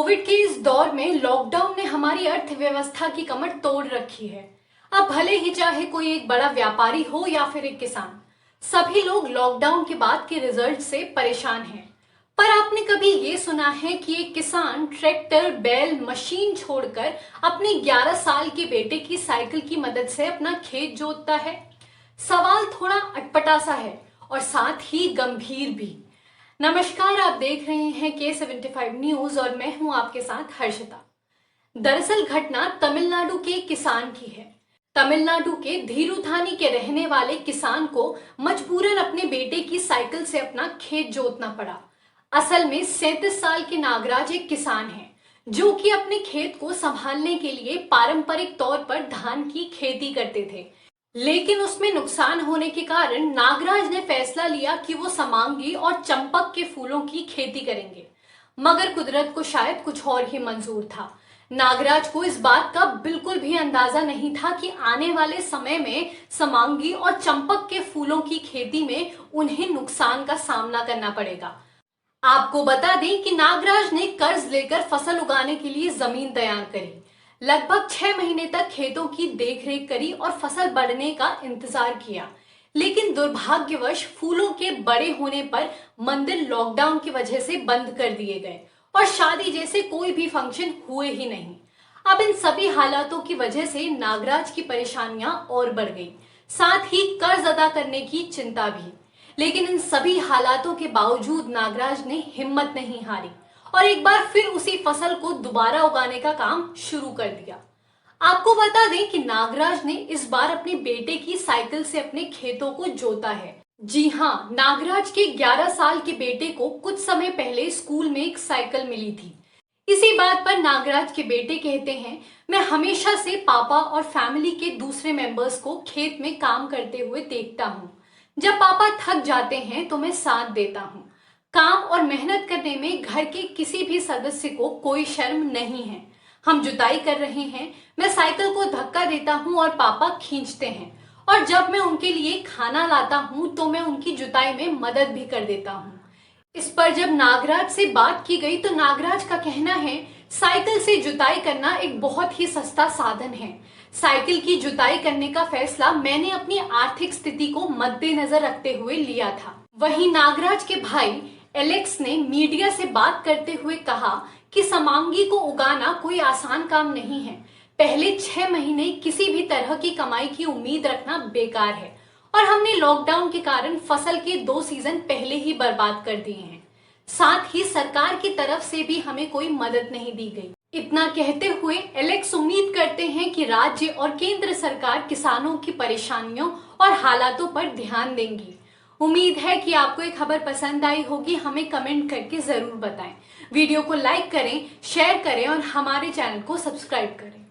Covid के इस दौर में लॉकडाउन ने हमारी अर्थव्यवस्था की कमर तोड़ रखी है। अब भले ही चाहे कोई एक बड़ा व्यापारी हो या फिर एक किसान, सभी लोग लॉकडाउन के बाद के रिजल्ट से परेशान हैं। पर आपने कभी ये सुना है कि एक किसान ट्रैक्टर, बैल, मशीन छोड़कर अपने 11 साल के बेटे की साइकिल की मदद से अपना खेत जोतता है? सवाल थोड़ा अटपटा सा है और साथ ही गंभीर भी। नमस्कार, आप देख रहे हैं K75 न्यूज और मैं हूं आपके साथ हर्षिता। दरअसल घटना तमिलनाडु के किसान की है। तमिलनाडु के धीरुथानी के रहने वाले किसान को मजबूरन अपने बेटे की साइकिल से अपना खेत जोतना पड़ा। असल में 37 साल के नागराज एक किसान हैं, जो कि अपने खेत को संभालने के लिए पारंपरिक तौर पर धान की खेती करते थे। लेकिन उसमें नुकसान होने के कारण नागराज ने फैसला लिया कि वो समांगी और चंपक के फूलों की खेती करेंगे। मगर कुदरत को शायद कुछ और ही मंजूर था। नागराज को इस बात का बिल्कुल भी अंदाजा नहीं था कि आने वाले समय में समांगी और चंपक के फूलों की खेती में उन्हें नुकसान का सामना करना पड़ेगा। आपको बता दें कि नागराज ने कर्ज लेकर फसल उगाने के लिए जमीन तैयार करी। लगभग 6 महीने तक खेतों की देखरेख करी और फसल बढ़ने का इंतजार किया। लेकिन दुर्भाग्यवश फूलों के बड़े होने पर मंदिर लॉकडाउन की वजह से बंद कर दिए गए और शादी जैसे कोई भी फंक्शन हुए ही नहीं। अब इन सभी हालातों की वजह से नागराज की परेशानियां और बढ़ गई, साथ ही कर्ज अदा करने की चिंता भी। लेकिन इन सभी हालातों के बावजूद नागराज ने हिम्मत नहीं हारी और एक बार फिर उसी फसल को दोबारा उगाने का काम शुरू कर दिया। आपको बता दें कि नागराज ने इस बार अपने बेटे की साइकिल से अपने खेतों को जोता है। जी हाँ, नागराज के 11 साल के बेटे को कुछ समय पहले स्कूल में एक साइकिल मिली थी। इसी बात पर नागराज के बेटे कहते हैं, मैं हमेशा से पापा और फैमिली के दूसरे मेंबर्स को खेत में काम करते हुए देखता हूँ। जब पापा थक जाते हैं तो मैं साथ देता हूँ। काम और मेहनत करने में घर के किसी भी सदस्य को कोई शर्म नहीं है। हम जुताई कर रहे हैं, मैं साइकिल को धक्का देता हूँ और पापा खींचते हैं। और जब मैं उनके लिए खाना लाता हूँ तो मैं उनकी जुताई में मदद भी कर देता हूँ। इस पर जब नागराज से बात की गई तो नागराज का कहना है, साइकिल से जुताई करना एक बहुत ही सस्ता साधन है। साइकिल की जुताई करने का फैसला मैंने अपनी आर्थिक स्थिति को मद्देनजर रखते हुए लिया था। वहीं नागराज के भाई एलेक्स ने मीडिया से बात करते हुए कहा कि समांगी को उगाना कोई आसान काम नहीं है। पहले 6 महीने किसी भी तरह की कमाई की उम्मीद रखना बेकार है और हमने लॉकडाउन के कारण फसल के 2 सीजन पहले ही बर्बाद कर दिए हैं। साथ ही सरकार की तरफ से भी हमें कोई मदद नहीं दी गई। इतना कहते हुए एलेक्स उम्मीद करते हैं कि राज्य और केंद्र सरकार किसानों की परेशानियों और हालातों पर ध्यान देंगी। उम्मीद है कि आपको ये खबर पसंद आई होगी। हमें कमेंट करके जरूर बताएं। वीडियो को लाइक करें, शेयर करें और हमारे चैनल को सब्सक्राइब करें।